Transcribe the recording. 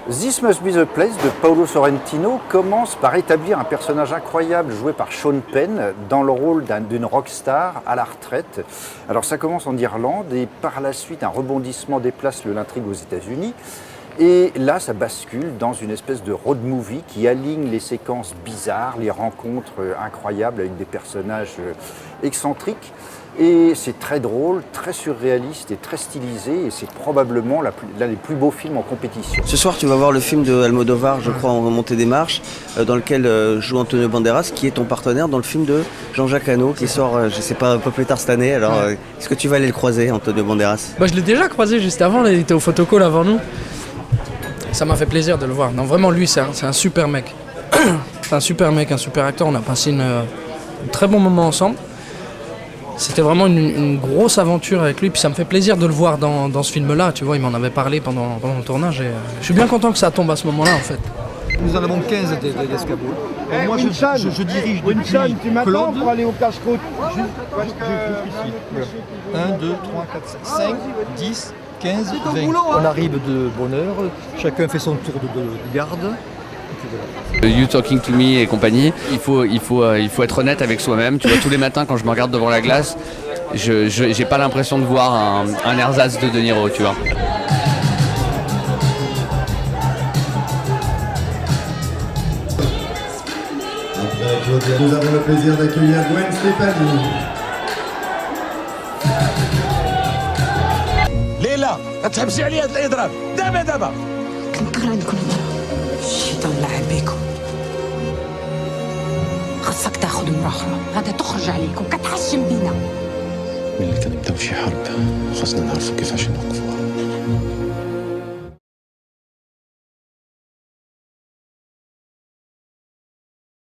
This Must Be the Place de Paolo Sorrentino commence par établir un personnage incroyable joué par Sean Penn dans le rôle d'une rockstar à la retraite. Alors ça commence en Irlande et par la suite un rebondissement déplace l'intrigue aux États-Unis. Et là, ça bascule dans une espèce de road movie qui aligne les séquences bizarres, les rencontres incroyables avec des personnages excentriques. Et c'est très drôle, très surréaliste et très stylisé. Et c'est probablement l'un des plus beaux films en compétition. Ce soir, tu vas voir le film de Almodovar, je crois, en Remontée des Marches, dans lequel joue Antonio Banderas, qui est ton partenaire dans le film de Jean-Jacques Hano, qui sort, je sais pas, un peu plus tard cette année. Alors, est-ce que tu vas aller le croiser, Antonio Banderas? Je l'ai déjà croisé juste avant, il était au photocall avant nous. Ça m'a fait plaisir de le voir. Non, vraiment, lui, c'est un super mec. C'est un super mec, un super acteur. On a passé un très bon moment ensemble. C'était vraiment une grosse aventure avec lui. Puis ça me fait plaisir de le voir dans ce film-là. Tu vois, il m'en avait parlé pendant le tournage. Et, je suis bien content que ça tombe à ce moment-là, en fait. Nous en avons 15 d'escabeaux. Moi, je dirige depuis tu m'attends Claude. pour aller au casse-croûte. 1, 2, 3, 4, 5, 10, 15, 20. On arrive de bonne heure, chacun fait son tour de garde. You Talking to Me et compagnie, il faut être honnête avec soi-même. Tu vois, tous les matins quand je me regarde devant la glace, j'ai pas l'impression de voir un ersatz de Niro, tu vois. Nous avons le plaisir d'accueillir Gwen Stefani. ليلى ما تحبسي عليا الاضراب دابا كنكره عندكم الهضره الشيطان لعب بيكم خاصك تاخذ مرة اخرى غادا تخرج عليك وكتحشم بينا ملي كنبداو شي حرب خاصنا نعرفوا كيفاش نوقفوها.